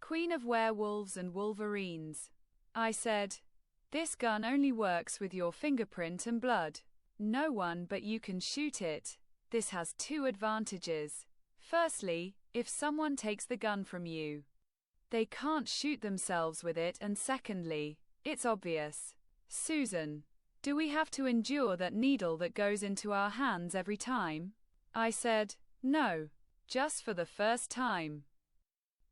queen of werewolves and wolverines. I said, this gun only works with your fingerprint and blood. No one but you can shoot it. This has two advantages. Firstly, if someone takes the gun from you, they can't shoot themselves with it, and secondly, it's obvious. Susan, do we have to endure that needle that goes into our hands every time? I said, no, just for the first time.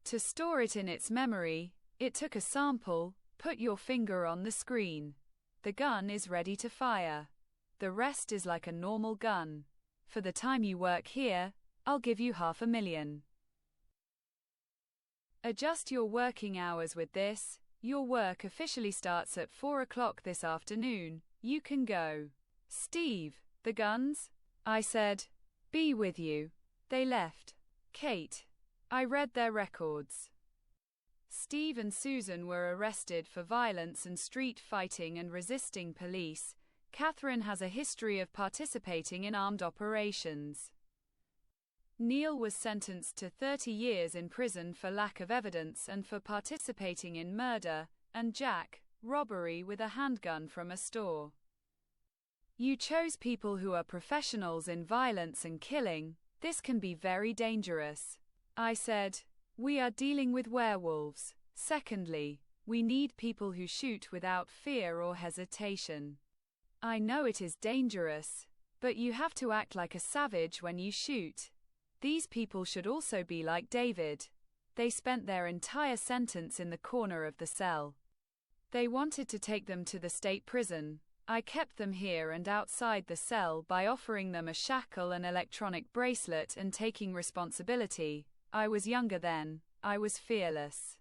To store it in its memory, it took a sample. Put your finger on the screen. The gun is ready to fire. The rest is like a normal gun. For the time you work here, I'll give you $500,000. Adjust your working hours with this. Your work officially starts at 4 o'clock this afternoon. You can go. Steve, the guns? I said, be with you. They left. Kate. I read their records. Steve and Susan were arrested for violence and street fighting and resisting police. Catherine has a history of participating in armed operations. Neil was sentenced to 30 years in prison for lack of evidence and for participating in murder, and Jack, robbery with a handgun from a store. You chose people who are professionals in violence and killing. This can be very dangerous. I said, we are dealing with werewolves. Secondly, we need people who shoot without fear or hesitation. I know it is dangerous, but you have to act like a savage when you shoot. These people should also be like David. They spent their entire sentence in the corner of the cell. They wanted to take them to the state prison. I kept them here and outside the cell by offering them a shackle and electronic bracelet and taking responsibility. I was younger then. I was fearless.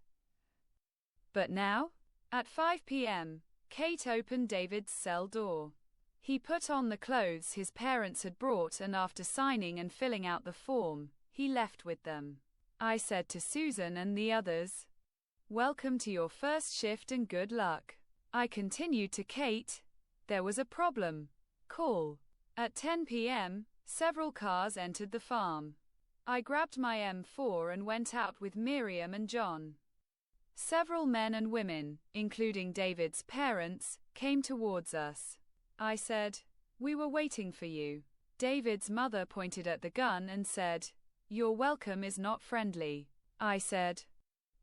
But now? At 5 p.m., Kate opened David's cell door. He put on the clothes his parents had brought, and after signing and filling out the form, he left with them. I said to Susan and the others, welcome to your first shift and good luck. I continued to Kate, there was a problem. Call. At 10 p.m., several cars entered the farm. I grabbed my M4 and went out with Miriam and John. Several men and women, including David's parents, came towards us. I said, we were waiting for you. David's mother pointed at the gun and said, your welcome is not friendly. I said,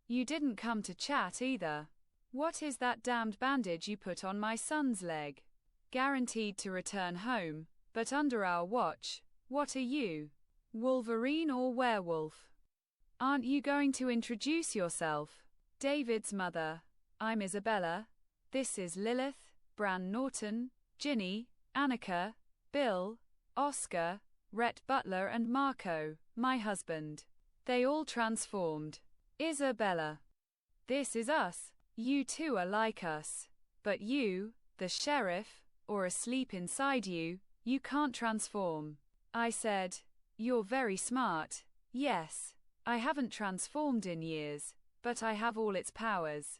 you didn't come to chat either. What is that damned bandage you put on my son's leg? Guaranteed to return home, but under our watch. What are you? Wolverine or werewolf? Aren't you going to introduce yourself? David's mother. I'm Isabella. This is Lilith, Bran Norton, Ginny, Annika, Bill, Oscar, Rhett Butler and Marco, my husband. They all transformed. Isabella. This is us. You two are like us. But you, the sheriff, or asleep inside you, you can't transform. I said, you're very smart. Yes. I haven't transformed in years, but I have all its powers.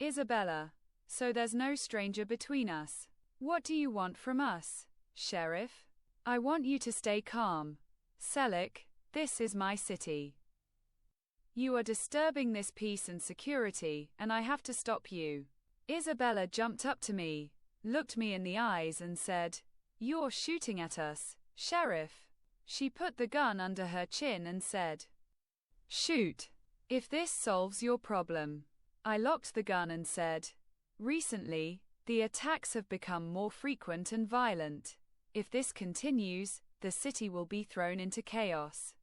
Isabella. So there's no stranger between us. What do you want from us, Sheriff? I want you to stay calm. Shelick, this is my city. You are disturbing this peace and security, and I have to stop you. Isabella jumped up to me, looked me in the eyes and said, you're shooting at us, Sheriff. She put the gun under her chin and said, shoot. If this solves your problem. I locked the gun and said, recently, the attacks have become more frequent and violent. If this continues, the city will be thrown into chaos.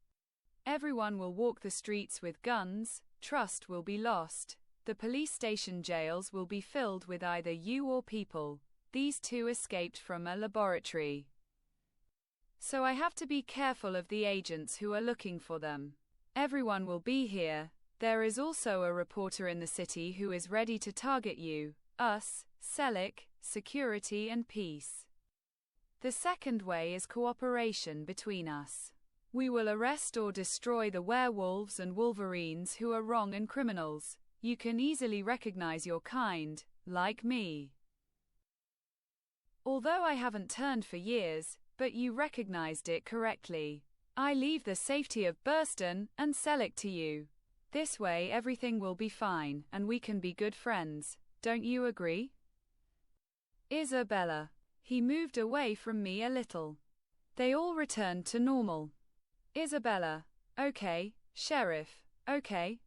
Everyone will walk the streets with guns, trust will be lost. The police station jails will be filled with either you or people. These two escaped from a laboratory. So I have to be careful of the agents who are looking for them. Everyone will be here. There is also a reporter in the city who is ready to target you, us, Shelick, security and peace. The second way is cooperation between us. We will arrest or destroy the werewolves and wolverines who are wrong and criminals. You can easily recognize your kind, like me. Although I haven't turned for years, but you recognized it correctly. I leave the safety of Burston and Shelick to you. This way everything will be fine, and we can be good friends. Don't you agree? Isabella. He moved away from me a little. They all returned to normal. Isabella. Okay, Sheriff. Okay.